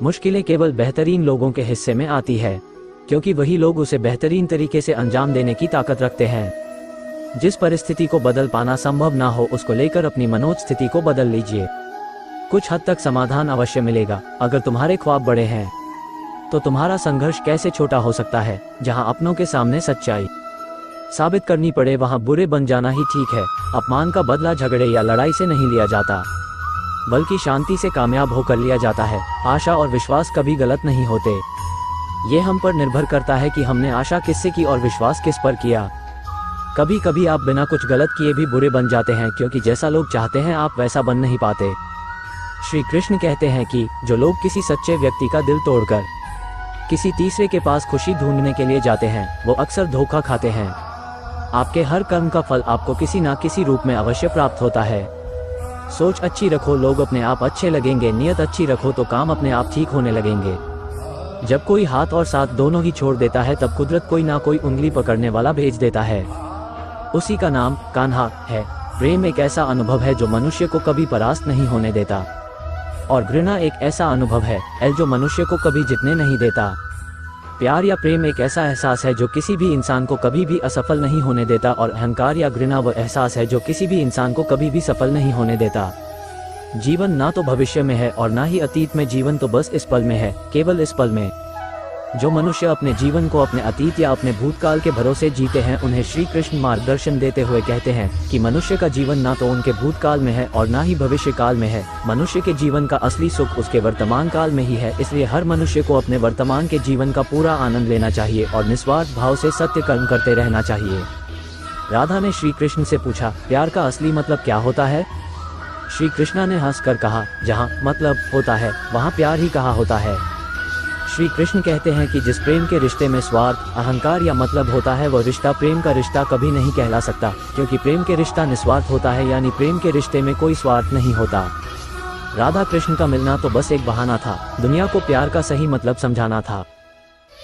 मुश्किलें केवल बेहतरीन लोगों के हिस्से में आती है, क्योंकि वही लोग उसे बेहतरीन तरीके से अंजाम देने की ताकत रखते हैं। जिस परिस्थिति को बदल पाना संभव ना हो, उसको लेकर अपनी मनोज स्थिति को बदल लीजिए। कुछ हद तक समाधान अवश्य मिलेगा। अगर तुम्हारे ख्वाब बड़े हैं तो तुम्हारा संघर्ष कैसे छोटा हो सकता है। जहां अपनों के सामने सच्चाई साबित करनी पड़े, वहां बुरे बन जाना ही ठीक है। अपमान का बदला झगड़े या लड़ाई से नहीं लिया जाता, बल्कि शांति से कामयाब होकर लिया जाता है। आशा और विश्वास कभी गलत नहीं होते। ये हम पर निर्भर करता है कि हमने आशा किससे की और विश्वास किस पर किया। कभी कभी आप बिना कुछ गलत किए भी बुरे बन जाते हैं, क्योंकि जैसा लोग चाहते हैं आप वैसा बन नहीं पाते। श्री कृष्ण कहते हैं कि जो लोग किसी सच्चे व्यक्ति का दिल तोड़कर किसी तीसरे के पास खुशी ढूंढने के लिए जाते हैं, वो अक्सर धोखा खाते हैं। आपके हर कर्म का फल आपको किसी ना किसी रूप में अवश्य प्राप्त होता है। सोच अच्छी रखो, लोग अपने आप अच्छे लगेंगे। नियत अच्छी रखो तो काम अपने आप ठीक होने लगेंगे। जब कोई हाथ और साथ दोनों ही छोड़ देता है, तब कुदरत कोई ना कोई उंगली पकड़ने वाला भेज देता है। उसी का नाम कान्हा है। प्रेम एक ऐसा अनुभव है जो मनुष्य को कभी परास्त नहीं होने देता, और घृणा एक ऐसा अनुभव है जो मनुष्य को कभी जीतने नहीं देता। प्यार या प्रेम एक ऐसा एहसास है जो किसी भी इंसान को कभी भी असफल नहीं होने देता, और अहंकार या घृणा वह एहसास है जो किसी भी इंसान को कभी भी सफल नहीं होने देता। जीवन ना तो भविष्य में है और ना ही अतीत में, जीवन तो बस इस पल में है, केवल इस पल में। जो मनुष्य अपने जीवन को अपने अतीत या अपने भूतकाल के भरोसे जीते हैं, उन्हें श्री कृष्ण मार्गदर्शन देते हुए कहते हैं कि मनुष्य का जीवन ना तो उनके भूतकाल में है और ना ही भविष्य काल में है। मनुष्य के जीवन का असली सुख उसके वर्तमान काल में ही है। इसलिए हर मनुष्य को अपने वर्तमान के जीवन का पूरा आनंद लेना चाहिए और निस्वार्थ भाव से सत्य कर्म करते रहना चाहिए। राधा ने श्री कृष्ण से पूछा, प्यार का असली मतलब क्या होता है? श्री कृष्णा ने हंसकर कहा, जहाँ मतलब होता है वहाँ प्यार ही कहा होता है। श्री कृष्ण कहते हैं कि जिस प्रेम के रिश्ते में स्वार्थ, अहंकार या मतलब होता है, वह रिश्ता प्रेम का रिश्ता कभी नहीं कहला सकता, क्योंकि प्रेम के रिश्ता निस्वार्थ होता है, यानी प्रेम के रिश्ते में कोई स्वार्थ नहीं होता। राधा कृष्ण का मिलना तो बस एक बहाना था, दुनिया को प्यार का सही मतलब समझाना था।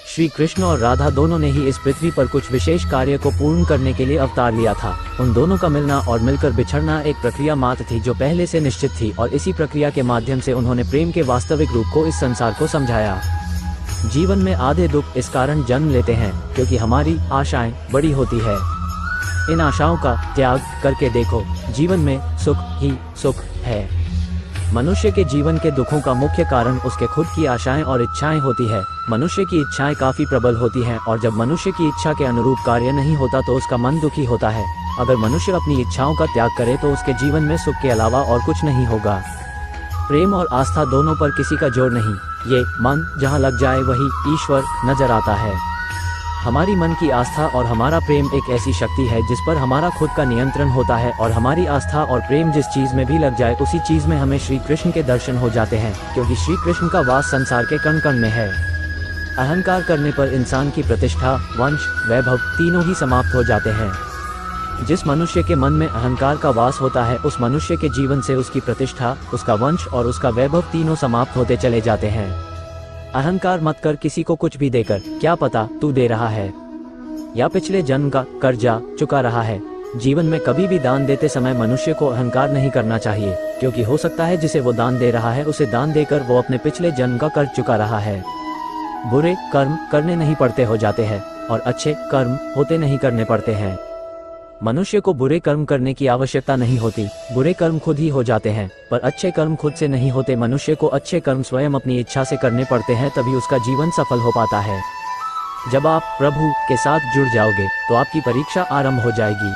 श्री कृष्ण और राधा दोनों ने ही इस पृथ्वी पर कुछ विशेष कार्य को पूर्ण करने के लिए अवतार लिया था। उन दोनों का मिलना और मिलकर बिछड़ना एक प्रक्रिया मात्र थी जो पहले से निश्चित थी, और इसी प्रक्रिया के माध्यम से उन्होंने प्रेम के वास्तविक रूप को इस संसार को समझाया। जीवन में आधे दुख इस कारण जन्म लेते हैं क्योंकि हमारी आशाएं बड़ी होती है। इन आशाओं का त्याग करके देखो, जीवन में सुख ही सुख है। मनुष्य के जीवन के दुखों का मुख्य कारण उसके खुद की आशाएं और इच्छाएं होती है। मनुष्य की इच्छाएं काफी प्रबल होती हैं, और जब मनुष्य की इच्छा के अनुरूप कार्य नहीं होता तो उसका मन दुखी होता है। अगर मनुष्य अपनी इच्छाओं का त्याग करे तो उसके जीवन में सुख के अलावा और कुछ नहीं होगा। प्रेम और आस्था दोनों पर किसी का जोर नहीं, ये मन जहाँ लग जाए वही ईश्वर नजर आता है। हमारी मन की आस्था और हमारा प्रेम एक ऐसी शक्ति है जिस पर हमारा खुद का नियंत्रण होता है, और हमारी आस्था और प्रेम जिस चीज में भी लग जाए उसी चीज में हमें श्री कृष्ण के दर्शन हो जाते हैं, क्योंकि श्री कृष्ण का वास संसार के कण कण में है। अहंकार करने पर इंसान की प्रतिष्ठा, वंश, वैभव तीनों ही समाप्त हो जाते हैं। जिस मनुष्य के मन में अहंकार का वास होता है, उस मनुष्य के जीवन से उसकी प्रतिष्ठा, उसका वंश और उसका वैभव तीनों समाप्त होते चले जाते हैं। अहंकार मत कर किसी को कुछ भी देकर, क्या पता तू दे रहा है या पिछले जन्म का कर्जा चुका रहा है। जीवन में कभी भी दान देते समय मनुष्य को अहंकार नहीं करना चाहिए, क्योंकि हो सकता है जिसे वो दान दे रहा है उसे दान देकर वो अपने पिछले जन्म का कर्ज चुका रहा है। बुरे कर्म करने नहीं पड़ते हो जाते हैं, और अच्छे कर्म होते नहीं करने पड़ते हैं। मनुष्य को बुरे कर्म करने की आवश्यकता नहीं होती, बुरे कर्म खुद ही हो जाते हैं, पर अच्छे कर्म खुद से नहीं होते। मनुष्य को अच्छे कर्म स्वयं अपनी इच्छा से करने पड़ते हैं, तभी उसका जीवन सफल हो पाता है। जब आप प्रभु के साथ जुड़ जाओगे तो आपकी परीक्षा आरंभ हो जाएगी।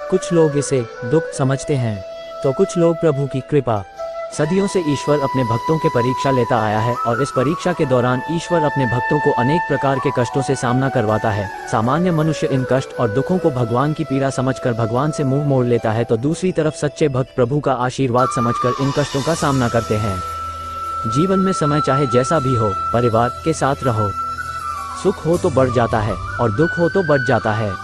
कुछ लोग इसे दुख समझते हैं तो कुछ लोग प्रभु की कृपा। सदियों से ईश्वर अपने भक्तों के परीक्षा लेता आया है, और इस परीक्षा के दौरान ईश्वर अपने भक्तों को अनेक प्रकार के कष्टों से सामना करवाता है। सामान्य मनुष्य इन कष्ट और दुखों को भगवान की पीड़ा समझकर भगवान से मुंह मोड़ लेता है, तो दूसरी तरफ सच्चे भक्त प्रभु का आशीर्वाद समझकर इन कष्टों का सामना करते हैं। जीवन में समय चाहे जैसा भी हो, परिवार के साथ रहो। सुख हो तो बढ़ जाता है और दुख हो तो बढ़ जाता है।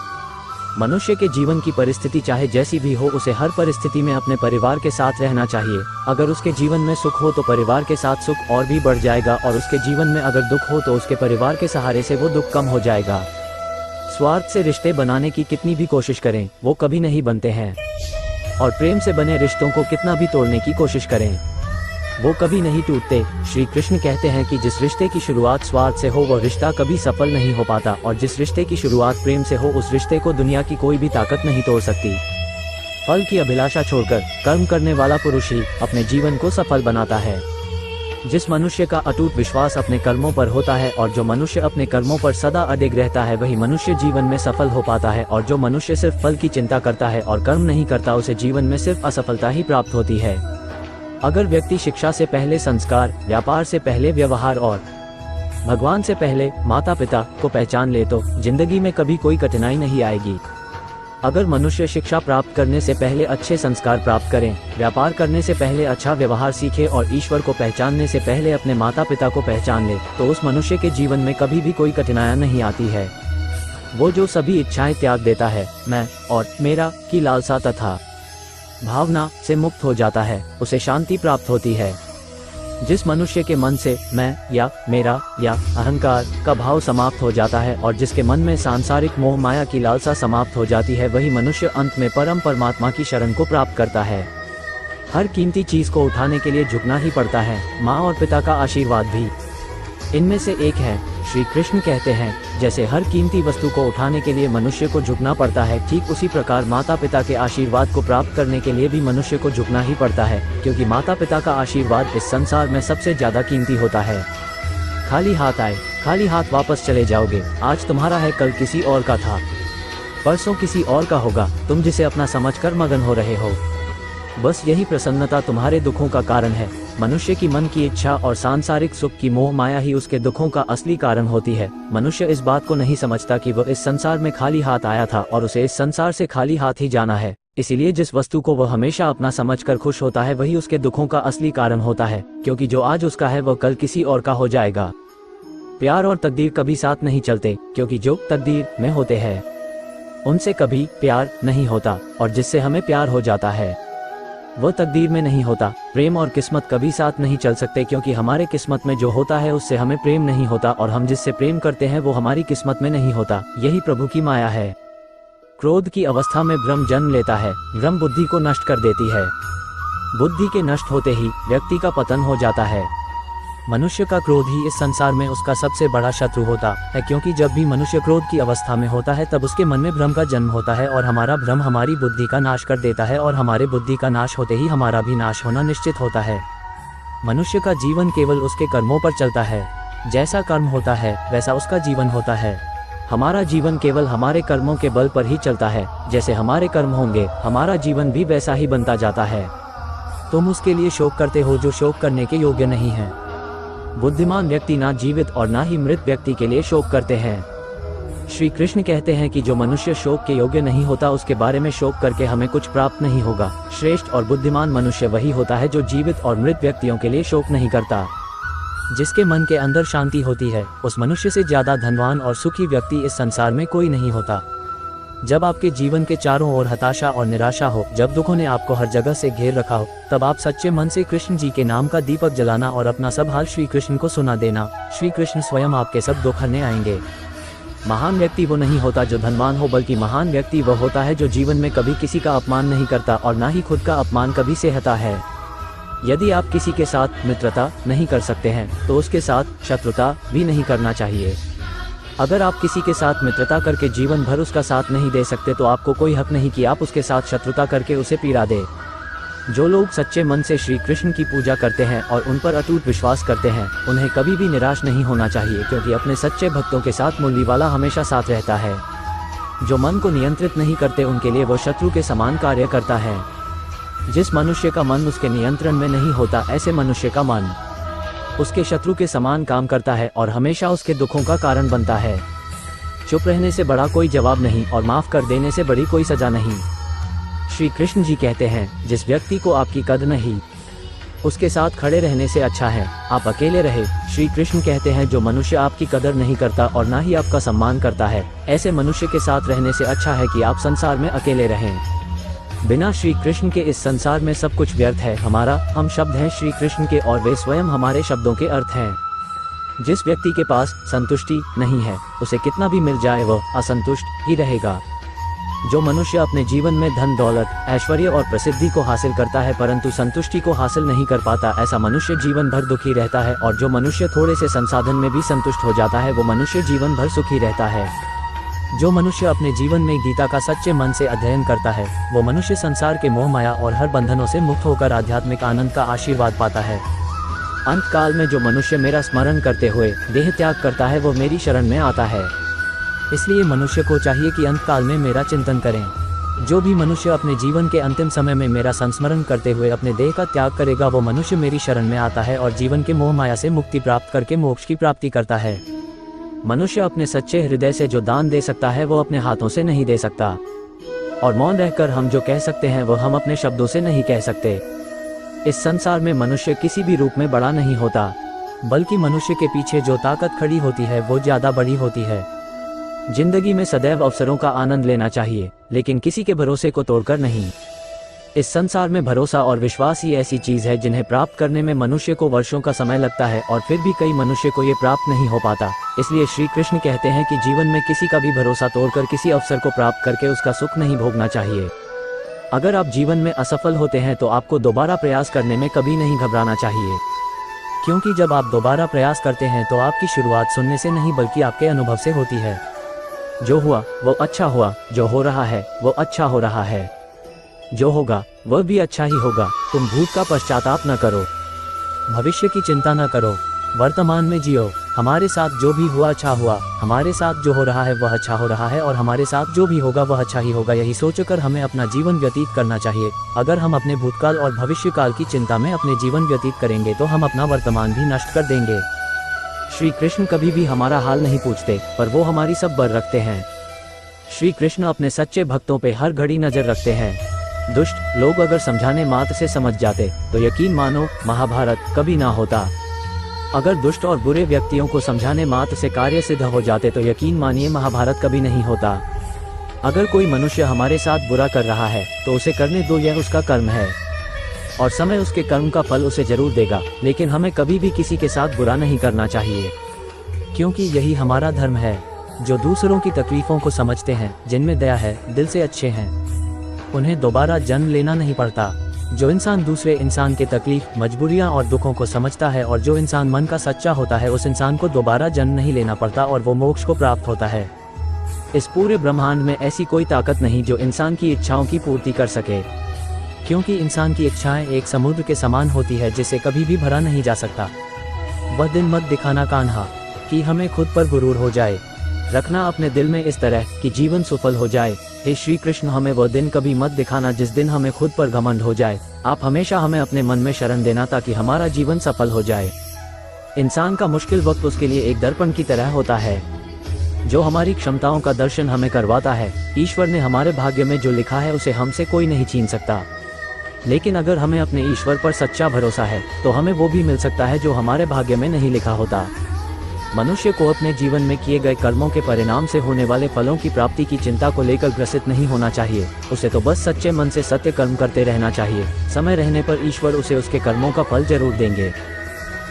मनुष्य के जीवन की परिस्थिति चाहे जैसी भी हो, उसे हर परिस्थिति में अपने परिवार के साथ रहना चाहिए। अगर उसके जीवन में सुख हो तो परिवार के साथ सुख और भी बढ़ जाएगा, और उसके जीवन में अगर दुख हो तो उसके परिवार के सहारे से वो दुख कम हो जाएगा। स्वार्थ से रिश्ते बनाने की कितनी भी कोशिश करें, वो कभी नहीं बनते हैं, और प्रेम से बने रिश्तों को कितना भी तोड़ने की कोशिश करें, वो कभी नहीं टूटते। श्री कृष्ण कहते हैं कि जिस रिश्ते की शुरुआत स्वार्थ से हो वह रिश्ता कभी सफल नहीं हो पाता, और जिस रिश्ते की शुरुआत प्रेम से हो उस रिश्ते को दुनिया की कोई भी ताकत नहीं तोड़ सकती। फल की अभिलाषा छोड़कर कर्म करने वाला पुरुष ही अपने जीवन को सफल बनाता है। जिस मनुष्य का अटूट विश्वास अपने कर्मों पर होता है और जो मनुष्य अपने कर्मों पर सदा अडिग रहता है वही मनुष्य जीवन में सफल हो पाता है, और जो मनुष्य सिर्फ फल की चिंता करता है और कर्म नहीं करता उसे जीवन में सिर्फ असफलता ही प्राप्त होती है। अगर व्यक्ति शिक्षा से पहले संस्कार, व्यापार से पहले व्यवहार और भगवान से पहले माता पिता को पहचान ले तो जिंदगी में कभी कोई कठिनाई नहीं आएगी। अगर मनुष्य शिक्षा प्राप्त करने से पहले अच्छे संस्कार प्राप्त करें, व्यापार करने से पहले अच्छा व्यवहार सीखे और ईश्वर को पहचानने से पहले अपने माता पिता को पहचान ले, तो उस मनुष्य के जीवन में कभी भी कोई कठिनाई नहीं आती है। वो जो सभी इच्छाएं त्याग देता है, मैं और मेरा की लालसा तथा भावना से मुक्त हो जाता है, उसे शांति प्राप्त होती है। जिस मनुष्य के मन से मैं या मेरा या अहंकार का भाव समाप्त हो जाता है और जिसके मन में सांसारिक मोह माया की लालसा समाप्त हो जाती है, वही मनुष्य अंत में परम परमात्मा की शरण को प्राप्त करता है। हर कीमती चीज को उठाने के लिए झुकना ही पड़ता है, माँ और पिता का आशीर्वाद भी इनमें से एक है। श्री कृष्ण कहते हैं, जैसे हर कीमती वस्तु को उठाने के लिए मनुष्य को झुकना पड़ता है, ठीक उसी प्रकार माता पिता के आशीर्वाद को प्राप्त करने के लिए भी मनुष्य को झुकना ही पड़ता है, क्योंकि माता पिता का आशीर्वाद इस संसार में सबसे ज्यादा कीमती होता है। खाली हाथ आए खाली हाथ वापस चले जाओगे। आज तुम्हारा है, कल किसी और का था, परसों किसी और का होगा। तुम जिसे अपना समझकर मगन हो रहे हो, बस यही प्रसन्नता तुम्हारे दुखों का कारण है। मनुष्य की मन की इच्छा और सांसारिक सुख की मोह माया ही उसके दुखों का असली कारण होती है। मनुष्य इस बात को नहीं समझता कि वह इस संसार में खाली हाथ आया था और उसे इस संसार से खाली हाथ ही जाना है। इसीलिए जिस वस्तु को वह हमेशा अपना समझकर खुश होता है वही उसके दुखों का असली कारण होता है, क्योंकि जो आज उसका है वह कल किसी और का हो जाएगा। प्यार और तकदीर कभी साथ नहीं चलते, क्योंकि जो तकदीर में होते हैं उनसे कभी प्यार नहीं होता, और जिससे हमें प्यार हो जाता है वह तकदीर में नहीं होता। प्रेम और किस्मत कभी साथ नहीं चल सकते, क्योंकि हमारे किस्मत में जो होता है उससे हमें प्रेम नहीं होता, और हम जिससे प्रेम करते हैं वो हमारी किस्मत में नहीं होता। यही प्रभु की माया है। क्रोध की अवस्था में भ्रम जन्म लेता है। भ्रम बुद्धि को नष्ट कर देती है। बुद्धि के नष्ट होते ही व्यक्ति का पतन हो जाता है। मनुष्य का क्रोध ही इस संसार में उसका सबसे बड़ा शत्रु होता है, क्योंकि जब भी मनुष्य क्रोध की अवस्था में होता है तब उसके मन में भ्रम का जन्म होता है, और हमारा भ्रम हमारी बुद्धि का नाश कर देता है, और हमारे बुद्धि का नाश होते ही हमारा भी नाश होना निश्चित होता है। मनुष्य का जीवन केवल उसके कर्मों पर चलता है। जैसा कर्म होता है वैसा उसका जीवन होता है। हमारा जीवन केवल हमारे कर्मों के बल पर ही चलता है। जैसे हमारे कर्म होंगे हमारा जीवन भी वैसा ही बनता जाता है। तुम उसके लिए शोक करते हो जो शोक करने के योग्य नहीं है। बुद्धिमान व्यक्ति ना जीवित और ना ही मृत व्यक्ति के लिए शोक करते हैं। श्री कृष्ण कहते हैं कि जो मनुष्य शोक के योग्य नहीं होता उसके बारे में शोक करके हमें कुछ प्राप्त नहीं होगा। श्रेष्ठ और बुद्धिमान मनुष्य वही होता है जो जीवित और मृत व्यक्तियों के लिए शोक नहीं करता। जिसके मन के अंदर शांति होती है, उस मनुष्य से ज्यादा धनवान और सुखी व्यक्ति इस संसार में कोई नहीं होता। जब आपके जीवन के चारों ओर हताशा और निराशा हो, जब दुखों ने आपको हर जगह से घेर रखा हो, तब आप सच्चे मन से कृष्ण जी के नाम का दीपक जलाना और अपना सब हाल श्री कृष्ण को सुना देना। श्री कृष्ण स्वयं आपके सब दुख हरने आएंगे। महान व्यक्ति वो नहीं होता जो धनवान हो, बल्कि महान व्यक्ति वह होता है जो जीवन में कभी किसी का अपमान नहीं करता और ना ही खुद का अपमान कभी सहता है। यदि आप किसी के साथ मित्रता नहीं कर सकते हैं तो उसके साथ शत्रुता भी नहीं करना चाहिए। अगर आप किसी के साथ मित्रता करके जीवन भर उसका साथ नहीं दे सकते तो आपको कोई हक नहीं कि आप उसके साथ शत्रुता करके उसे पीड़ा दे। जो लोग सच्चे मन से श्री कृष्ण की पूजा करते हैं और उन पर अटूट विश्वास करते हैं, उन्हें कभी भी निराश नहीं होना चाहिए, क्योंकि अपने सच्चे भक्तों के साथ मुरली वाला हमेशा साथ रहता है। जो मन को नियंत्रित नहीं करते उनके लिए वो शत्रु के समान कार्य करता है। जिस मनुष्य का मन उसके नियंत्रण में नहीं होता, ऐसे मनुष्य का मन उसके शत्रु के समान काम करता है और हमेशा उसके दुखों का कारण बनता है। चुप रहने से बड़ा कोई जवाब नहीं और माफ कर देने से बड़ी कोई सजा नहीं। श्री कृष्ण जी कहते हैं, जिस व्यक्ति को आपकी कदर नहीं, उसके साथ खड़े रहने से अच्छा है आप अकेले रहे। श्री कृष्ण कहते हैं, जो मनुष्य आपकी कदर नहीं करता और ना ही आपका सम्मान करता है, ऐसे मनुष्य के साथ रहने से अच्छा है कि आप संसार में अकेले रहें। बिना श्री कृष्ण के इस संसार में सब कुछ व्यर्थ है। हम शब्द हैं श्री कृष्ण के और वे स्वयं हमारे शब्दों के अर्थ हैं। जिस व्यक्ति के पास संतुष्टि नहीं है, उसे कितना भी मिल जाए वह असंतुष्ट ही रहेगा। जो मनुष्य अपने जीवन में धन दौलत ऐश्वर्य और प्रसिद्धि को हासिल करता है परंतु संतुष्टि को हासिल नहीं कर पाता, ऐसा मनुष्य जीवन भर दुखी रहता है। और जो मनुष्य थोड़े से संसाधन में भी संतुष्ट हो जाता है वो मनुष्य जीवन भर सुखी रहता है। जो मनुष्य अपने जीवन में गीता का सच्चे मन से अध्ययन करता है वो मनुष्य संसार के मोह माया और हर बंधनों से मुक्त होकर आध्यात्मिक आनंद का आशीर्वाद पाता है। अंत काल में जो मनुष्य मेरा स्मरण करते हुए देह त्याग करता है वो मेरी शरण में आता है। इसलिए मनुष्य को चाहिए कि अंत काल में मेरा चिंतन करें। जो भी मनुष्य अपने जीवन के अंतिम समय में मेरा संस्मरण करते हुए अपने देह का त्याग करेगा वो मनुष्य मेरी शरण में आता है और जीवन के मोह माया से मुक्ति प्राप्त करके मोक्ष की प्राप्ति करता है। मनुष्य अपने सच्चे हृदय से जो दान दे सकता है वो अपने हाथों से नहीं दे सकता, और मौन रहकर हम जो कह सकते हैं वो हम अपने शब्दों से नहीं कह सकते। इस संसार में मनुष्य किसी भी रूप में बड़ा नहीं होता, बल्कि मनुष्य के पीछे जो ताकत खड़ी होती है वो ज्यादा बड़ी होती है। जिंदगी में सदैव अवसरों का आनंद लेना चाहिए, लेकिन किसी के भरोसे को तोड़कर नहीं। इस संसार में भरोसा और विश्वास ही ऐसी चीज है जिन्हें प्राप्त करने में मनुष्य को वर्षों का समय लगता है और फिर भी कई मनुष्य को ये प्राप्त नहीं हो पाता। इसलिए श्री कृष्ण कहते हैं कि जीवन में किसी का भी भरोसा तोड़कर किसी अवसर को प्राप्त करके उसका सुख नहीं भोगना चाहिए। अगर आप जीवन में असफल होते हैं तो आपको दोबारा प्रयास करने में कभी नहीं घबराना चाहिए, क्योंकि जब आप दोबारा प्रयास करते हैं तो आपकी शुरुआत सुनने से नहीं बल्कि आपके अनुभव से होती है। जो हुआ वो अच्छा हुआ, जो हो रहा है वो अच्छा हो रहा है, जो होगा वह भी अच्छा ही होगा। तुम भूत का पश्चाताप न करो, भविष्य की चिंता न करो, वर्तमान में जियो। हमारे साथ जो भी हुआ अच्छा हुआ, हमारे साथ जो हो रहा है वह अच्छा हो रहा है और हमारे साथ जो भी होगा वह अच्छा ही होगा। यही सोचकर हमें अपना जीवन व्यतीत करना चाहिए। अगर हम अपने भूतकाल और भविष्य काल की चिंता में अपने जीवन व्यतीत करेंगे तो हम अपना वर्तमान भी नष्ट कर देंगे। श्री कृष्ण कभी भी हमारा हाल नहीं पूछते, पर वो हमारी सब बर रखते हैं। श्री कृष्ण अपने सच्चे भक्तों पे हर घड़ी नजर रखते हैं। दुष्ट लोग अगर समझाने मात्र से समझ जाते तो यकीन मानो महाभारत कभी ना होता। अगर दुष्ट और बुरे व्यक्तियों को समझाने मात्र से कार्य सिद्ध हो जाते तो यकीन मानिए महाभारत कभी नहीं होता। अगर कोई मनुष्य हमारे साथ बुरा कर रहा है तो उसे करने दो, यह उसका कर्म है और समय उसके कर्म का फल उसे जरूर देगा। लेकिन हमें कभी भी किसी के साथ बुरा नहीं करना चाहिए, क्योंकि यही हमारा धर्म है। जो दूसरों की तकलीफों को समझते हैं, जिनमें दया है, दिल से अच्छे हैं, उन्हें दोबारा जन्म लेना नहीं पड़ता। जो इंसान दूसरे इंसान के तकलीफ, मजबूरियां और दुखों को समझता है और जो इंसान मन का सच्चा होता है उस इंसान को दोबारा जन्म नहीं लेना पड़ता और वो मोक्ष को प्राप्त होता है। इस पूरे ब्रह्मांड में ऐसी कोई ताकत नहीं जो इंसान की इच्छाओं की पूर्ति कर सके, क्योंकि इंसान की इच्छाएं एक समुद्र के समान होती है जिसे कभी भी भरा नहीं जा सकता। वह दिन मत दिखाना कान्हा कि हमें खुद पर गुरूर हो जाए, रखना अपने दिल में इस तरह कि जीवन सफल हो जाए। हे श्री कृष्ण, हमें वह दिन कभी मत दिखाना जिस दिन हमें खुद पर घमंड हो जाए। आप हमेशा हमें अपने मन में शरण देना ताकि हमारा जीवन सफल हो जाए। इंसान का मुश्किल वक्त उसके लिए एक दर्पण की तरह होता है जो हमारी क्षमताओं का दर्शन हमें करवाता है। ईश्वर ने हमारे भाग्य में जो लिखा है उसे हमसे कोई नहीं छीन सकता, लेकिन अगर हमें अपने ईश्वर पर सच्चा भरोसा है तो हमें वो भी मिल सकता है जो हमारे भाग्य में नहीं लिखा होता। मनुष्य को अपने जीवन में किए गए कर्मों के परिणाम से होने वाले फलों की प्राप्ति की चिंता को लेकर ग्रसित नहीं होना चाहिए। उसे तो बस सच्चे मन से सत्य कर्म करते रहना चाहिए। समय रहने पर ईश्वर उसे उसके कर्मों का फल जरूर देंगे।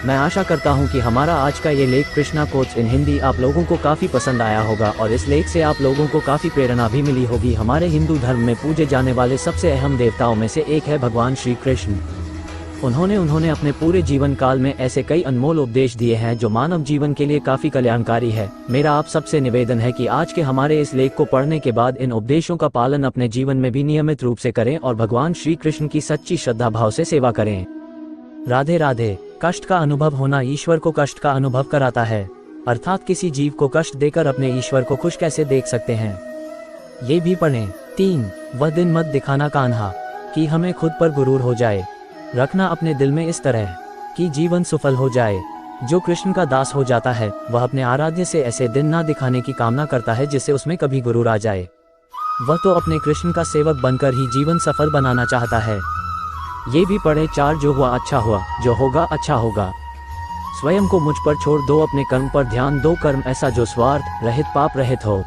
मैं आशा करता हूं कि हमारा आज का ये लेख कृष्णा कोट्स इन हिंदी आप लोगों को काफ़ी पसंद आया होगा और इस लेख से आप लोगों को काफ़ी प्रेरणा भी मिली होगी। हमारे हिंदू धर्म में पूजे जाने वाले सबसे अहम देवताओं में से एक है भगवान श्री कृष्ण। उन्होंने अपने पूरे जीवन काल में ऐसे कई अनमोल उपदेश दिए हैं जो मानव जीवन के लिए काफी कल्याणकारी है। मेरा आप सबसे निवेदन है कि आज के हमारे इस लेख को पढ़ने के बाद इन उपदेशों का पालन अपने जीवन में भी नियमित रूप से करें और भगवान श्री कृष्ण की सच्ची श्रद्धा भाव से सेवा करें। राधे राधे। कष्ट का अनुभव होना ईश्वर को कष्ट का अनुभव कराता है, अर्थात किसी जीव को कष्ट देकर अपने ईश्वर को खुश कैसे देख सकते हैं, ये भी पढ़ें। 3 वह दिन मत दिखाना कान्हा कि हमें खुद पर गुरूर हो जाए, रखना अपने दिल में इस तरह कि जीवन सफल हो जाए। जो कृष्ण का दास हो जाता है वह अपने आराध्य से ऐसे दिन ना दिखाने की कामना करता है जिससे उसमें कभी गुरूर आ जाए। वह तो अपने कृष्ण का सेवक बनकर ही जीवन सफल बनाना चाहता है। ये भी पढ़े 4 जो हुआ अच्छा हुआ, जो होगा अच्छा होगा। स्वयं को मुझ पर छोड़ दो, अपने कर्म पर ध्यान दो, कर्म ऐसा जो स्वार्थ रहित पाप रहित हो।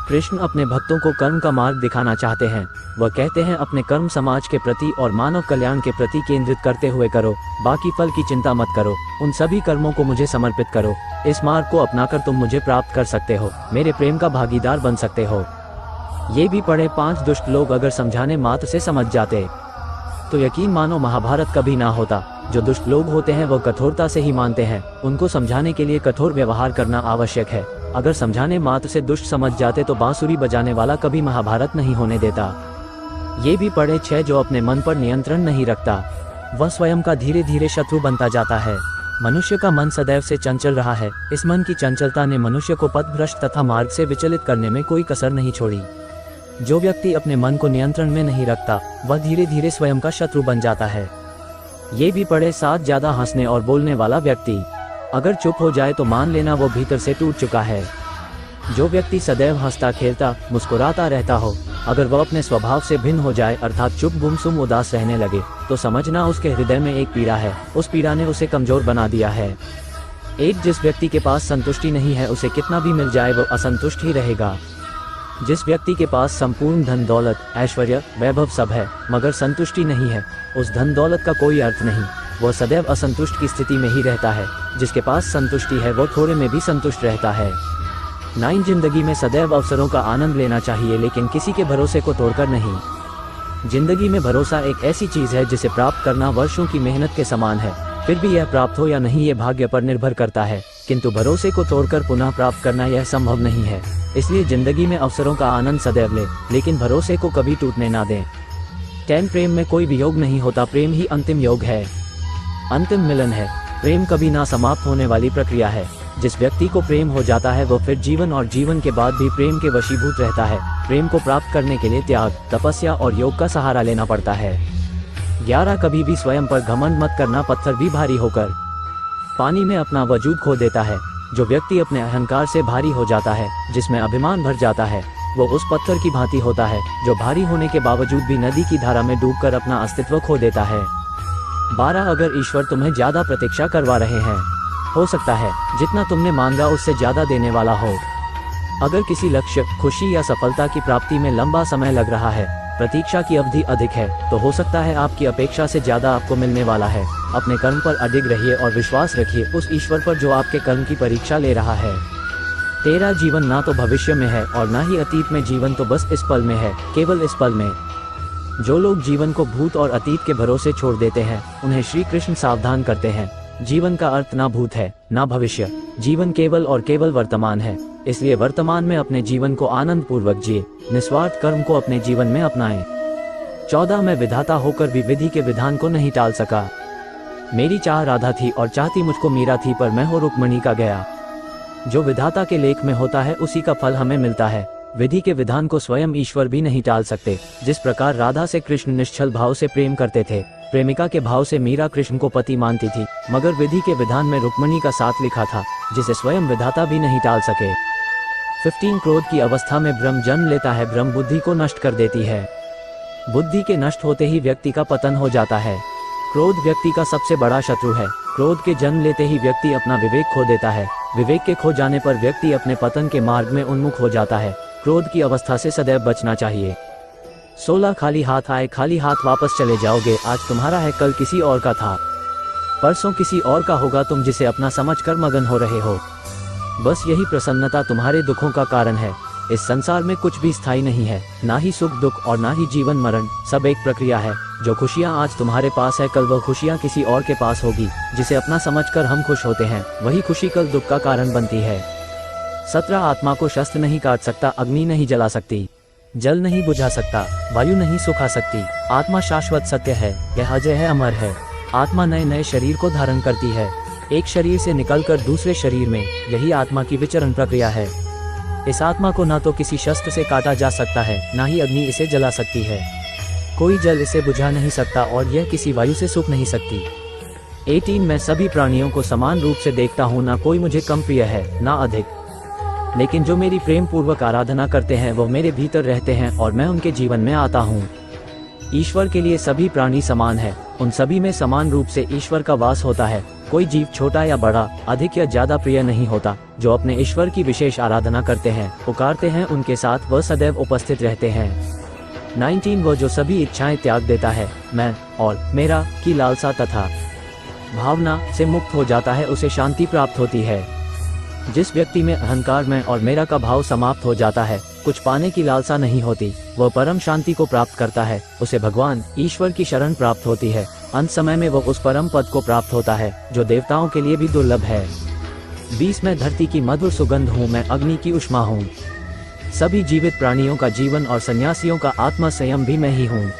कृष्ण अपने भक्तों को कर्म का मार्ग दिखाना चाहते हैं। वह कहते हैं अपने कर्म समाज के प्रति और मानव कल्याण के प्रति केंद्रित करते हुए करो, बाकी फल की चिंता मत करो, उन सभी कर्मों को मुझे समर्पित करो। इस मार्ग को अपनाकर तुम मुझे प्राप्त कर सकते हो, मेरे प्रेम का भागीदार बन सकते हो। ये भी पढ़े 5 दुष्ट लोग अगर समझाने मात्र से समझ जाते तो यकीन मानो महाभारत कभी ना होता। जो दुष्ट लोग होते हैं वो कठोरता से ही मानते हैं, उनको समझाने के लिए कठोर व्यवहार करना आवश्यक है। अगर समझाने मात्र से दुष्ट समझ जाते तो बांसुरी बजाने वाला कभी महाभारत नहीं होने देता। ये भी पढ़े 6 जो अपने मन पर नियंत्रण नहीं रखता वह स्वयं का धीरे धीरे शत्रु बनता जाता है। मनुष्य का मन सदैव से चंचल रहा है। इस मन की चंचलता ने मनुष्य को पथभ्रष्ट तथा मार्ग से विचलित करने में कोई कसर नहीं छोड़ी। जो व्यक्ति अपने मन को नियंत्रण में नहीं रखता वह धीरे धीरे स्वयं का शत्रु बन जाता है। ये भी पढ़े 7 ज्यादा हंसने और बोलने वाला व्यक्ति अगर चुप हो जाए तो मान लेना वो भीतर से टूट चुका है। जो व्यक्ति सदैव हंसता खेलता मुस्कुराता रहता हो, अगर वह अपने स्वभाव से भिन्न हो जाए अर्थात चुप गुमसुम उदास रहने लगे तो समझना उसके हृदय में एक पीड़ा है। उस पीड़ा ने उसे कमजोर बना दिया है। जिस व्यक्ति के पास संतुष्टि नहीं है उसे कितना भी मिल जाए वो असंतुष्ट ही रहेगा। जिस व्यक्ति के पास संपूर्ण धन दौलत ऐश्वर्य वैभव सब है मगर संतुष्टि नहीं है, उस धन दौलत का कोई अर्थ नहीं, वह सदैव असंतुष्ट की स्थिति में ही रहता है। जिसके पास संतुष्टि है वो थोड़े में भी संतुष्ट रहता है। 9 जिंदगी में सदैव अवसरों का आनंद लेना चाहिए लेकिन किसी के भरोसे को तोड़कर नहीं। जिंदगी में भरोसा एक ऐसी चीज है जिसे प्राप्त करना वर्षों की मेहनत के समान है। फिर भी यह प्राप्त हो या नहीं ये भाग्य पर निर्भर करता है, किंतु भरोसे को तोड़कर पुनः प्राप्त करना यह संभव नहीं है। इसलिए जिंदगी में अवसरों का आनंद सदैव ले लेकिन भरोसे को कभी टूटने ना दें। 10 प्रेम में कोई वियोग नहीं होता, प्रेम ही अंतिम योग है, अंतिम मिलन है। प्रेम कभी ना समाप्त होने वाली प्रक्रिया है। जिस व्यक्ति को प्रेम हो जाता है वो फिर जीवन और जीवन के बाद भी प्रेम के वशीभूत रहता है। प्रेम को प्राप्त करने के लिए त्याग तपस्या और योग का सहारा लेना पड़ता है। 11 कभी भी स्वयं पर घमंड मत करना, पत्थर भी भारी होकर पानी में अपना वजूद खो देता है। जो व्यक्ति अपने अहंकार से भारी हो जाता है, जिसमें अभिमान भर जाता है, वो उस पत्थर की भांति होता है जो भारी होने के बावजूद भी नदी की धारा में डूबकर अपना अस्तित्व खो देता है। 12 अगर ईश्वर तुम्हें ज्यादा प्रतीक्षा करवा रहे हैं, हो सकता है जितना तुमने मांगा उससे ज्यादा देने वाला हो। अगर किसी लक्ष्य खुशी या सफलता की प्राप्ति में लंबा समय लग रहा है, प्रतीक्षा की अवधि अधिक है, तो हो सकता है आपकी अपेक्षा से ज्यादा आपको मिलने वाला है। अपने कर्म पर अडिग रहिए और विश्वास रखिए उस ईश्वर पर जो आपके कर्म की परीक्षा ले रहा है। तेरा जीवन ना तो भविष्य में है और ना ही अतीत में, जीवन तो बस इस पल में है, केवल इस पल में। जो लोग जीवन को भूत और अतीत के भरोसे छोड़ देते हैं उन्हें श्री कृष्ण सावधान करते हैं। जीवन का अर्थ ना भूत है ना भविष्य, जीवन केवल और केवल वर्तमान है। इसलिए वर्तमान में अपने जीवन को आनंद पूर्वक जिए, निस्वार्थ कर्म को अपने जीवन में अपनाएं। 14 मैं विधाता होकर भी विधि के विधान को नहीं टाल सका। मेरी चाह राधा थी और चाहती मुझको मीरा थी, पर मैं हो रुक्मणी का गया। जो विधाता के लेख में होता है उसी का फल हमें मिलता है। विधि के विधान को स्वयं ईश्वर भी नहीं टाल सकते। जिस प्रकार राधा से कृष्ण निश्चल भाव से प्रेम करते थे, प्रेमिका के भाव से मीरा कृष्ण को पति मानती थी, मगर विधि के विधान में रुक्मणी का साथ लिखा था जिसे स्वयं विधाता भी नहीं टाल सके। 15 क्रोध की अवस्था में भ्रम जन्म लेता है। भ्रम बुद्धि को नष्ट कर देती है। बुद्धि के नष्ट होते ही व्यक्ति का पतन हो जाता है। क्रोध व्यक्ति का सबसे बड़ा शत्रु है। क्रोध के जन्म लेते ही व्यक्ति अपना विवेक खो देता है। विवेक के खो जाने पर व्यक्ति अपने पतन के मार्ग में उन्मुख हो जाता है। क्रोध की अवस्था से सदैव बचना चाहिए। 16 खाली हाथ आए खाली हाथ वापस चले जाओगे। आज तुम्हारा है कल किसी और का था, परसों किसी और का होगा, तुम जिसे अपना समझकर मगन हो रहे हो। बस यही प्रसन्नता तुम्हारे दुखों का कारण है। इस संसार में कुछ भी स्थायी नहीं है, ना ही सुख दुख और ना ही जीवन मरण, सब एक प्रक्रिया है। जो खुशियाँ आज तुम्हारे पास है कल वह खुशियाँ किसी और के पास होगी। जिसे अपना समझकर हम खुश होते हैं वही खुशी कल दुख का कारण बनती है। 17 आत्मा को शस्त्र नहीं काट सकता, अग्नि नहीं जला सकती, जल नहीं बुझा सकता, वायु नहीं सुखा सकती। आत्मा शाश्वत सत्य है, यह अजय है, अमर है। आत्मा नए नए शरीर को धारण करती है, एक शरीर से निकलकर दूसरे शरीर में, यही आत्मा की विचरण प्रक्रिया है। इस आत्मा को ना तो किसी शस्त्र से काटा जा सकता है, ना ही अग्नि इसे जला सकती है। कोई जल इसे बुझा नहीं सकता और यह किसी वायु से सूख नहीं सकती। 18 मैं सभी प्राणियों को समान रूप से देखता हूँ, ना कोई मुझे कम प्रिय है ना अधिक, लेकिन जो मेरी प्रेम पूर्वक आराधना करते हैं वो मेरे भीतर रहते हैं और मैं उनके जीवन में आता हूँ। ईश्वर के लिए सभी प्राणी समान है, उन सभी में समान रूप से ईश्वर का वास होता है। कोई जीव छोटा या बड़ा, अधिक या ज्यादा प्रिय नहीं होता। जो अपने ईश्वर की विशेष आराधना करते हैं, पुकारते हैं, उनके साथ वह सदैव उपस्थित रहते हैं। 19 वो जो सभी इच्छाएं त्याग देता है, मैं और मेरा की लालसा तथा भावना से मुक्त हो जाता है, उसे शांति प्राप्त होती है। जिस व्यक्ति में अहंकार में और मेरा का भाव समाप्त हो जाता है कुछ पाने की लालसा नहीं होती, वह परम शांति को प्राप्त करता है, उसे भगवान ईश्वर की शरण प्राप्त होती है। अंत समय में वह उस परम पद को प्राप्त होता है जो देवताओं के लिए भी दुर्लभ है। 20 मैं धरती की मधुर सुगंध हूँ, मैं अग्नि की उष्मा हूँ। सभी जीवित प्राणियों का जीवन और सन्यासियों का आत्मा संयम भी मैं ही हूँ।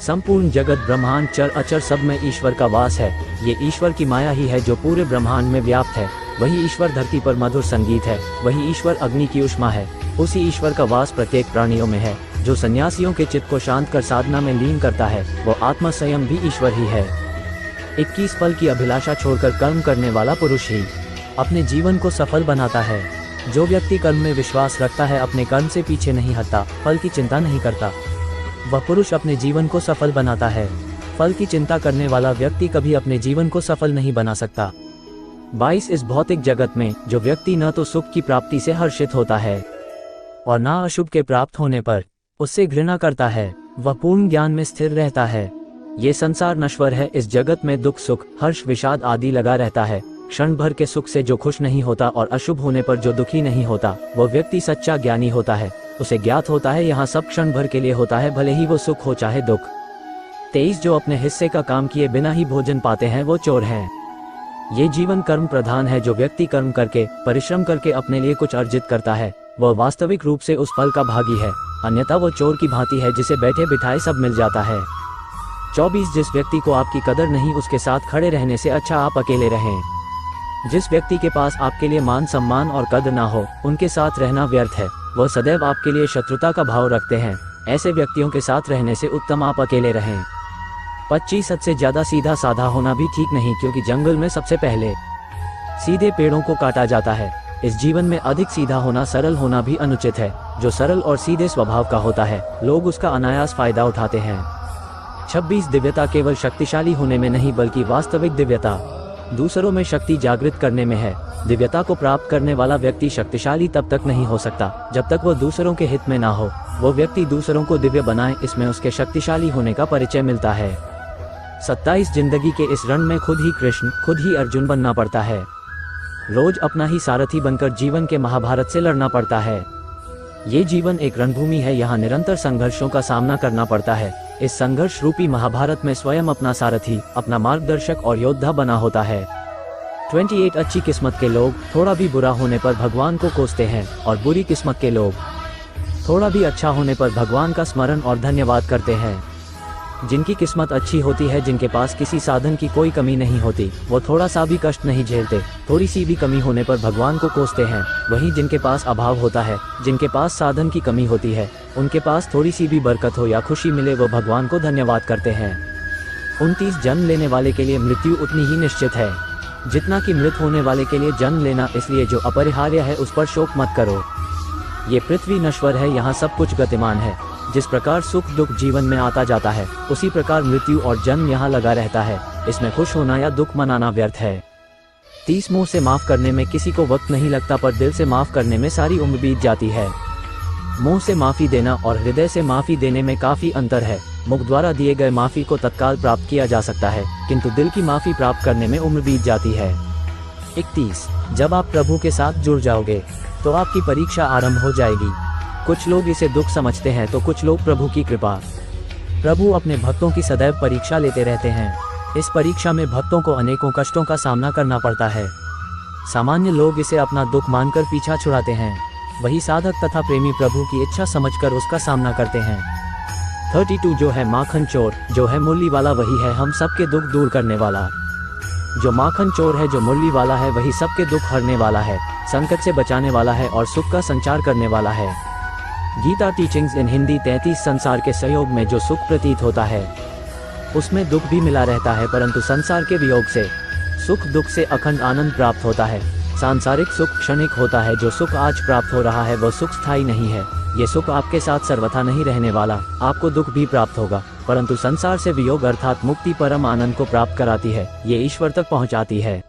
संपूर्ण जगत ब्रह्मांड चर अचर सब में ईश्वर का वास है। ये ईश्वर की माया ही है जो पूरे ब्रह्मांड में व्याप्त है। वही ईश्वर धरती पर मधुर संगीत है, वही ईश्वर अग्नि की उष्मा है। उसी ईश्वर का वास प्रत्येक प्राणियों में है। जो सन्यासियों के चित्त को शांत कर साधना में लीन करता है, वो आत्मा संयम भी ईश्वर ही है। 21 फल की अभिलाषा छोड़कर कर्म करने वाला पुरुष ही अपने जीवन को सफल बनाता है। जो व्यक्ति कर्म में विश्वास रखता है, अपने कर्म से पीछे नहीं हटता, फल की चिंता नहीं करता, वह पुरुष अपने जीवन को सफल बनाता है। फल की चिंता करने वाला व्यक्ति कभी अपने जीवन को सफल नहीं बना सकता। 22 इस भौतिक जगत में जो व्यक्ति न तो सुख की प्राप्ति से हर्षित होता है और न अशुभ के प्राप्त होने पर उससे घृणा करता है, वह पूर्ण ज्ञान में स्थिर रहता है। ये संसार नश्वर है, इस जगत में दुख सुख हर्ष विषाद आदि लगा रहता है। क्षण भर के सुख से जो खुश नहीं होता और अशुभ होने पर जो दुखी नहीं होता, वह व्यक्ति सच्चा ज्ञानी होता है। उसे ज्ञात होता है यहाँ सब क्षण भर के लिए होता है, भले ही वो सुख हो चाहे दुख। 23 जो अपने हिस्से का काम किए बिना ही भोजन पाते हैं, वो चोर हैं। ये जीवन कर्म प्रधान है। जो व्यक्ति कर्म करके परिश्रम करके अपने लिए कुछ अर्जित करता है, वह वास्तविक रूप से उस फल का भागी है। अन्यथा वो चोर की भांति है जिसे बैठे बिठाए सब मिल जाता है। 24 जिस व्यक्ति को आपकी कदर नहीं, उसके साथ खड़े रहने से अच्छा आप अकेले रहें। जिस व्यक्ति के पास आपके लिए मान सम्मान और कदर ना हो, उनके साथ रहना व्यर्थ है। वह सदैव आपके लिए शत्रुता का भाव रखते हैं। ऐसे व्यक्तियों के साथ रहने से उत्तम आप अकेले रहें। 25 हद से ज्यादा सीधा साधा होना भी ठीक नहीं, क्योंकि जंगल में सबसे पहले सीधे पेड़ों को काटा जाता है। इस जीवन में अधिक सीधा होना, सरल होना भी अनुचित है। जो सरल और सीधे स्वभाव का होता है, लोग उसका अनायास फायदा उठाते हैं। 26 दिव्यता केवल शक्तिशाली होने में नहीं, बल्कि वास्तविक दिव्यता दूसरों में शक्ति जागृत करने में है। दिव्यता को प्राप्त करने वाला व्यक्ति शक्तिशाली तब तक नहीं हो सकता जब तक वह दूसरों के हित में ना हो। वो व्यक्ति दूसरों को दिव्य बनाए, इसमें उसके शक्तिशाली होने का परिचय मिलता है। 27 जिंदगी के इस रण में खुद ही कृष्ण, खुद ही अर्जुन बनना पड़ता है। रोज अपना ही सारथी बनकर जीवन के महाभारत से लड़ना पड़ता है। ये जीवन एक रणभूमि है, यहाँ निरंतर संघर्षों का सामना करना पड़ता है। इस संघर्ष रूपी महाभारत में स्वयं अपना सारथी, अपना मार्गदर्शक और योद्धा बना होता है। 28 अच्छी किस्मत के लोग थोड़ा भी बुरा होने पर भगवान को कोसते हैं, और बुरी किस्मत के लोग थोड़ा भी अच्छा होने पर भगवान का स्मरण और धन्यवाद करते हैं। जिनकी किस्मत अच्छी होती है, जिनके पास किसी साधन की कोई कमी नहीं होती, वो थोड़ा सा भी कष्ट नहीं झेलते, थोड़ी सी भी कमी होने पर भगवान को कोसते हैं। वहीं जिनके पास अभाव होता है, जिनके पास साधन की कमी होती है, उनके पास थोड़ी सी भी बरकत हो या खुशी मिले, वो भगवान को धन्यवाद करते हैं। 29 जन्म लेने वाले के लिए मृत्यु उतनी ही निश्चित है जितना कि मृत होने वाले के लिए जन्म लेना, इसलिए जो अपरिहार्य है उस पर शोक मत करो। ये पृथ्वी नश्वर है, यहाँ सब कुछ गतिमान है। जिस प्रकार सुख दुख जीवन में आता जाता है, उसी प्रकार मृत्यु और जन्म यहाँ लगा रहता है। इसमें खुश होना या दुख मनाना व्यर्थ है। 30 मुंह से माफ करने में किसी को वक्त नहीं लगता, पर दिल से माफ करने में सारी उम्र बीत जाती है। मुंह से माफी देना और हृदय से माफी देने में काफी अंतर है। मुख द्वारा दिए गए माफी को तत्काल प्राप्त किया जा सकता है, किंतु दिल की माफी प्राप्त करने में उम्र बीत जाती है। 31 जब आप प्रभु के साथ जुड़ जाओगे तो आपकी परीक्षा आरंभ हो जाएगी। कुछ लोग इसे दुख समझते हैं तो कुछ लोग प्रभु की कृपा। प्रभु अपने भक्तों की सदैव परीक्षा लेते रहते हैं। इस परीक्षा में भक्तों को अनेकों कष्टों का सामना करना पड़ता है। सामान्य लोग इसे अपना दुख मानकर पीछा छुड़ाते हैं, वही साधक तथा प्रेमी प्रभु की इच्छा समझकर उसका सामना करते हैं। 32 जो है माखन चोर, जो है मुरली वाला, वही है हम सबके दुख दूर करने वाला। जो माखन चोर है, जो मुरली वाला है, वही सबके दुख हरने वाला है, संकट से बचाने वाला है और सुख का संचार करने वाला है। गीता टीचिंग्स इन हिंदी। 33 संसार के सहयोग में जो सुख प्रतीत होता है, उसमें दुख भी मिला रहता है, परंतु संसार के वियोग से सुख दुख से अखंड आनंद प्राप्त होता है। सांसारिक सुख क्षणिक होता है। जो सुख आज प्राप्त हो रहा है, वह सुख स्थायी नहीं है। ये सुख आपके साथ सर्वथा नहीं रहने वाला। आपको दुख भी प्राप्त होगा, परंतु संसार से वियोग अर्थात मुक्ति परम आनंद को प्राप्त कराती है, ये ईश्वर तक पहुंचाती है।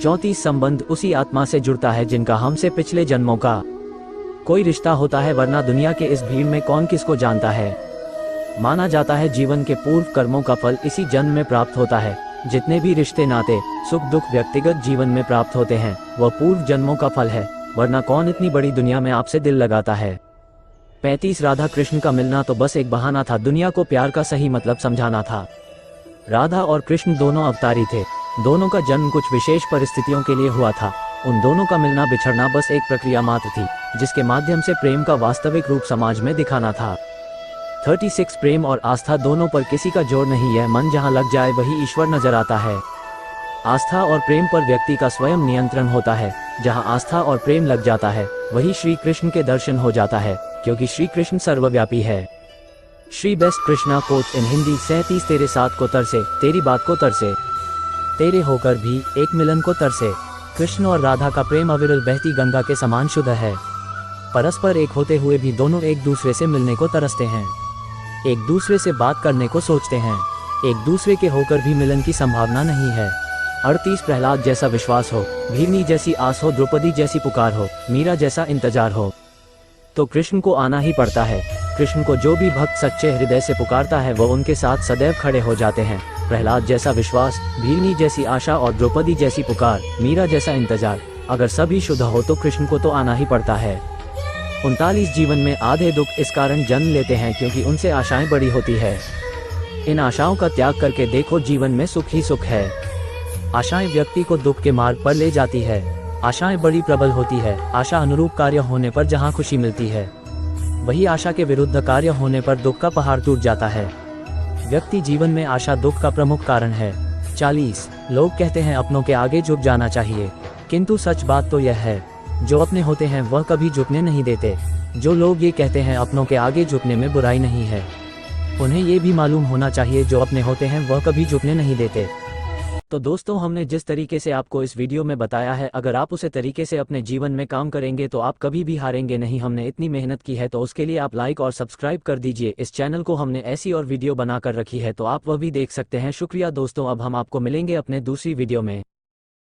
34 संबंध उसी आत्मा से जुड़ता है जिनका हमसे पिछले जन्मों का कोई रिश्ता होता है, वरना दुनिया के इस भीड़ में कौन किसको जानता है। माना जाता है जीवन के पूर्व कर्मों का फल इसी जन्म में प्राप्त होता है। जितने भी रिश्ते नाते सुख दुख व्यक्तिगत जीवन में प्राप्त होते हैं, वह पूर्व जन्मों का फल है, वरना कौन इतनी बड़ी दुनिया में आपसे दिल लगाता है। 35 राधा कृष्ण का मिलना तो बस एक बहाना था, दुनिया को प्यार का सही मतलब समझाना था। राधा और कृष्ण दोनों अवतारी थे, दोनों का जन्म कुछ विशेष परिस्थितियों के लिए हुआ था। उन दोनों का मिलना बिछड़ना बस एक प्रक्रिया मात्र थी, जिसके माध्यम से प्रेम का वास्तविक रूप समाज में दिखाना था। 36 प्रेम और आस्था दोनों पर किसी का जोर नहीं है, मन जहाँ लग जाए वही ईश्वर नजर आता है। आस्था और प्रेम पर व्यक्ति का स्वयं नियंत्रण होता है, जहाँ आस्था और प्रेम लग जाता है वही श्री कृष्ण के दर्शन हो जाता है, क्योंकि श्री कृष्ण सर्वव्यापी है। श्री बेस्ट कृष्णा कोट इन हिंदी 37 तेरे साथ को तरसे, तेरी बात को तरसे, तेरे होकर भी एक मिलन को तरसे। कृष्ण और राधा का प्रेम अविरल बहती गंगा के समान शुद्ध है। परस्पर एक होते हुए भी दोनों एक दूसरे से मिलने को तरसते हैं, एक दूसरे से बात करने को सोचते हैं, एक दूसरे के होकर भी मिलन की संभावना नहीं है। 38 प्रहलाद जैसा विश्वास हो, भीमनी जैसी आस हो, द्रौपदी जैसी पुकार हो, मीरा जैसा इंतजार हो, तो कृष्ण को आना ही पड़ता है। कृष्ण को जो भी भक्त सच्चे हृदय से पुकारता है वो उनके साथ सदैव खड़े हो जाते हैं। प्रहलाद जैसा विश्वास, भीमनी जैसी आशा और द्रौपदी जैसी पुकार, मीरा जैसा इंतजार, अगर सभी शुद्ध हो तो कृष्ण को तो आना ही पड़ता है। 39 जीवन में आधे दुख इस कारण जन्म लेते हैं क्योंकि उनसे आशाएं बड़ी होती है। इन आशाओं का त्याग करके देखो, जीवन में सुख ही सुख है। आशाएं व्यक्ति को दुख के मार्ग पर ले जाती है। आशाएं बड़ी प्रबल होती है। आशा अनुरूप कार्य होने पर जहां खुशी मिलती है, वही आशा के विरुद्ध कार्य होने पर दुख का पहाड़ टूट जाता है। व्यक्ति जीवन में आशा दुख का प्रमुख कारण है। 40 लोग कहते हैं अपनों के आगे झुक जाना चाहिए, किंतु सच बात तो यह है, जो अपने होते हैं वह कभी झुकने नहीं देते। जो लोग ये कहते हैं अपनों के आगे झुकने में बुराई नहीं है, उन्हें ये भी मालूम होना चाहिए जो अपने होते हैं वह कभी झुकने नहीं देते। तो दोस्तों, हमने जिस तरीके से आपको इस वीडियो में बताया है, अगर आप उसे तरीके से अपने जीवन में काम करेंगे तो आप कभी भी हारेंगे नहीं। हमने इतनी मेहनत की है तो उसके लिए आप लाइक और सब्सक्राइब कर दीजिए। इस चैनल को हमने ऐसी और वीडियो बनाकर रखी है तो आप वह भी देख सकते हैं। शुक्रिया दोस्तों, अब हम आपको मिलेंगे अपने दूसरी वीडियो में।